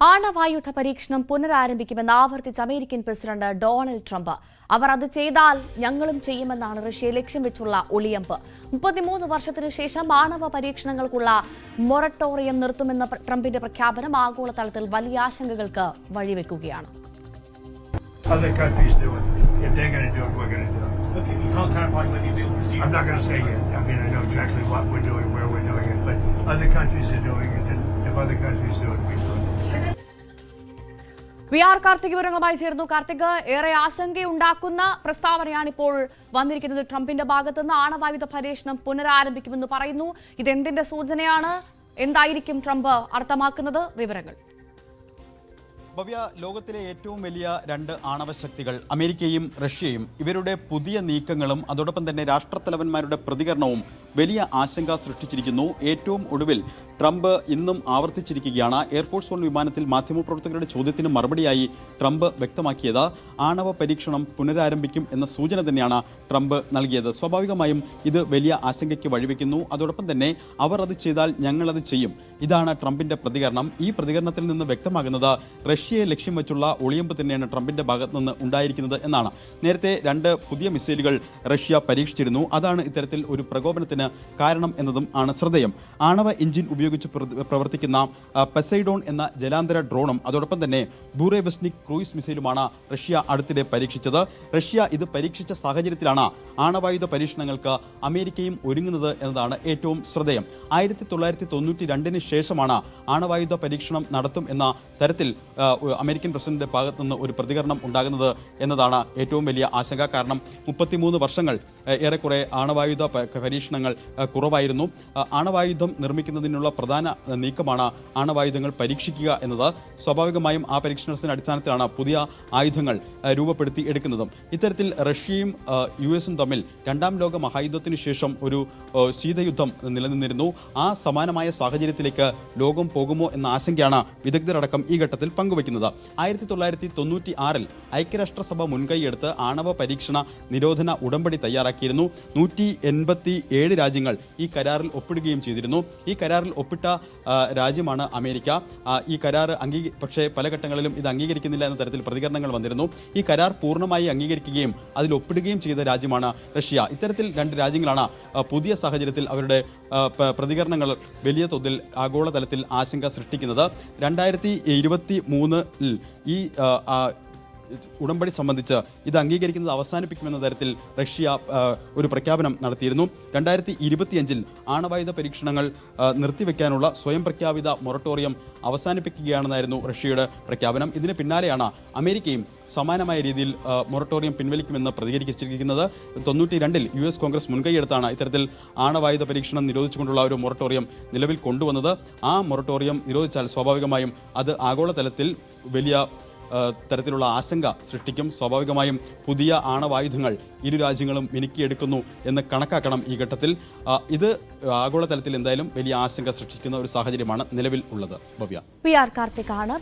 ആണവായുധ പരീക്ഷണം പുനരാരംഭിക്കുമെന്ന് ആവർത്തിച്ച American president Donald Trump. അവർ അത് ചെയ്താൽ ഞങ്ങളും ചെയ്യുമെന്നാണ് റഷ്യയെ ലക്ഷ്യം വെച്ചുള്ള ഒളിയമ്പ്. 33 വർഷത്തിനു ശേഷം ആണവ പരീക്ഷണങ്ങൾക്കുള്ള മൊറട്ടോറിയം നിർത്തുമെന്ന ട്രംപിന്റെ പ്രഖ്യാപനം ആഗോളതലത്തിൽ വലിയ ആശങ്കകൾക്ക് വഴിവെക്കുകയാണ്. Okay, you can't clarify whether you do it procedure. I'm not going to say yet. I mean, I know exactly what we're doing, where we're doing it, but other countries are doing it, and if other countries do it, we do it. V R Karthik വിവരങ്ങളുമായി ചേർന്നു. കാർത്തിക്, ഏറെ ആശങ്കയുണ്ടാക്കുന്ന പ്രസ്താവനയാണ് ഇപ്പോൾ വന്നിരിക്കുന്നത് ട്രംപിന്റെ ഭാഗത്തുനിന്ന്. ആണവായുധ പരീക്ഷണം പുനരാരംഭിക്കുമെന്ന് പറയുന്നു. ഇതെന്തിന്റെ സൂചനയാണ്? എന്തായിരിക്കും ട്രംപ് അർത്ഥമാക്കുന്നത്? വിവരങ്ങൾ. ഭവ്യ, ലോകത്തിലെ ഏറ്റവും വലിയ രണ്ട് ആണവശക്തികൾ അമേരിക്കയും റഷ്യയും ഇവരുടെ പുതിയ നീക്കങ്ങളും അതോടൊപ്പം തന്നെ രാഷ്ട്രത്തലവന്മാരുടെ പ്രതികരണവും വലിയ ആശങ്ക സൃഷ്ടിച്ചിരിക്കുന്നു. ഏറ്റവും ഒടുവിൽ ട്രംപ് ഇന്നും ആവർത്തിച്ചിരിക്കുകയാണ്. എയർഫോഴ്സ് വൺ വിമാനത്തിൽ മാധ്യമപ്രവർത്തകരുടെ ചോദ്യത്തിന് മറുപടിയായി ട്രംപ് വ്യക്തമാക്കിയത് ആണവ പരീക്ഷണം പുനരാരംഭിക്കും എന്ന സൂചന തന്നെയാണ് ട്രംപ് നൽകിയത്. സ്വാഭാവികമായും ഇത് വലിയ ആശങ്കയ്ക്ക് വഴിവെക്കുന്നു. അതോടൊപ്പം തന്നെ അവർ അത് ചെയ്താൽ ഞങ്ങളത് ചെയ്യും, ഇതാണ് ട്രംപിന്റെ പ്രതികരണം. ഈ പ്രതികരണത്തിൽ നിന്ന് വ്യക്തമാകുന്നത് റഷ്യയെ ലക്ഷ്യം വെച്ചുള്ള ഒളിയമ്പ് തന്നെയാണ് ട്രംപിന്റെ ഭാഗത്തു നിന്ന് ഉണ്ടായിരിക്കുന്നത് എന്നാണ്. നേരത്തെ 2 പുതിയ മിസൈലുകൾ റഷ്യ പരീക്ഷിച്ചിരുന്നു. അതാണ് ഇത്തരത്തിൽ ഒരു പ്രകോപനത്തിന് കാരണം എന്നതും ആണ് ശ്രദ്ധേയം. ആണവ എഞ്ചിൻ ഉപയോഗിച്ച് പ്രവർത്തിക്കുന്ന പെസൈഡോൺ എന്ന ജലാന്തര ഡ്രോണും അതോടൊപ്പം തന്നെ ബൂറേവെസ്നിക് ക്രൂയിസ് മിസൈലുമാണ് റഷ്യ അടുത്തിടെ പരീക്ഷിച്ചത്. റഷ്യ ഇത് പരീക്ഷിച്ച സാഹചര്യത്തിലാണ് ആണവായുധ പരീക്ഷണങ്ങൾക്ക് അമേരിക്കയും ഒരുങ്ങുന്നത് എന്നതാണ് ഏറ്റവും ശ്രദ്ധേയം. 1992 ശേഷമാണ് ആണവായുധ പരീക്ഷണം നടത്തും എന്ന തരത്തിൽ അമേരിക്കൻ പ്രസിഡന്റിന്റെ ഭാഗത്തു നിന്ന് ഒരു പ്രതികരണം ഉണ്ടാകുന്നത് എന്നതാണ് ഏറ്റവും വലിയ ആശങ്ക. കാരണം 33 വർഷങ്ങൾ ഏറെക്കുറെ ആണവായുധ പരീക്ഷണങ്ങൾ കുറവായിരുന്നു. ആണവായുധം നിർമ്മിക്കുന്നതിനുള്ള പ്രധാന നീക്കമാണ് ആണവായുധങ്ങൾ പരീക്ഷിക്കുക എന്നത്. സ്വാഭാവികമായും ആ പരീക്ഷണത്തിന്റെ അടിസ്ഥാനത്തിലാണ് പുതിയ ആയുധങ്ങൾ രൂപപ്പെടുത്തി എടുക്കുന്നതും. ഇത്തരത്തിൽ റഷ്യയും US തമ്മിൽ 2ാം ലോക മഹായുദ്ധത്തിന് ശേഷം ഒരു ശീതയുദ്ധം നിലനിന്നിരുന്നു. ആ സമാനമായ സാഹചര്യത്തിലേക്ക് ലോകം പോകുമോ എന്ന ആശങ്കയാണ് വിദഗ്ധരടക്കം ഈ ഘട്ടത്തിൽ പങ്കുവയ്ക്കുന്നത്. 1996 ഐക്യരാഷ്ട്രസഭ മുൻകൈയെടുത്ത് ആണവ പരീക്ഷണ നിരോധന ഉടമ്പടി തയ്യാറാക്കിയിരുന്നു. 187 രാജ്യങ്ങൾ ഈ കരാറിൽ ഒപ്പിടുകയും ചെയ്തിരുന്നു. ഈ കരാറിൽ ഒപ്പിട്ട രാജ്യമാണ് അമേരിക്ക. ഈ കരാർ പക്ഷേ പല ഘട്ടങ്ങളിലും ഇത് അംഗീകരിക്കുന്നില്ല എന്ന തരത്തിൽ പ്രതികരണങ്ങൾ വന്നിരുന്നു. ഈ കരാർ പൂർണ്ണമായി അംഗീകരിക്കുകയും അതിൽ ഒപ്പിടുകയും ചെയ്ത രാജ്യമാണ് റഷ്യ. ഇത്തരത്തിൽ 2 രാജ്യങ്ങളാണ് പുതിയ സാഹചര്യത്തിൽ അവരുടെ പ്രതികരണങ്ങൾ വലിയ തോതിൽ ആഗോളതലത്തിൽ ആശങ്ക സൃഷ്ടിക്കുന്നത്. 2023 ഈ ഉടമ്പടി സംബന്ധിച്ച് ഇത് അംഗീകരിക്കുന്നത് അവസാനിപ്പിക്കുമെന്ന തരത്തിൽ റഷ്യ ഒരു പ്രഖ്യാപനം നടത്തിയിരുന്നു. 2025 ആണവായുധ പരീക്ഷണങ്ങൾ നിർത്തിവെക്കാനുള്ള സ്വയം പ്രഖ്യാപിത മൊറട്ടോറിയം അവസാനിപ്പിക്കുകയാണെന്നായിരുന്നു റഷ്യയുടെ പ്രഖ്യാപനം. ഇതിന് പിന്നാലെയാണ് അമേരിക്കയും സമാനമായ രീതിയിൽ മൊറട്ടോറിയം പിൻവലിക്കുമെന്ന് പ്രതികരിച്ചിരിക്കുന്നത്. 92 US കോൺഗ്രസ് മുൻകൈയെടുത്താണ് ഇത്തരത്തിൽ ആണവായുധ പരീക്ഷണം നിരോധിച്ചുകൊണ്ടുള്ള ഒരു മൊറട്ടോറിയം നിലവിൽ കൊണ്ടുവന്നത്. ആ മൊറട്ടോറിയം നിരോധിച്ചാൽ സ്വാഭാവികമായും അത് ആഗോളതലത്തിൽ വലിയ തരത്തിലുള്ള ആശങ്ക സൃഷ്ടിക്കും. സ്വാഭാവികമായും പുതിയ ആണവായുധങ്ങൾ ഇരു രാജ്യങ്ങളും മിനുക്കിയെടുക്കുന്നു എന്ന് കണക്കാക്കണം ഈ ഘട്ടത്തിൽ. ഇത് ആഗോളതലത്തിൽ എന്തായാലും വലിയ ആശങ്ക സൃഷ്ടിക്കുന്ന ഒരു സാഹചര്യമാണ് നിലവിൽ ഉള്ളത്. ഭവ്യ. P R കാർത്തികാണ്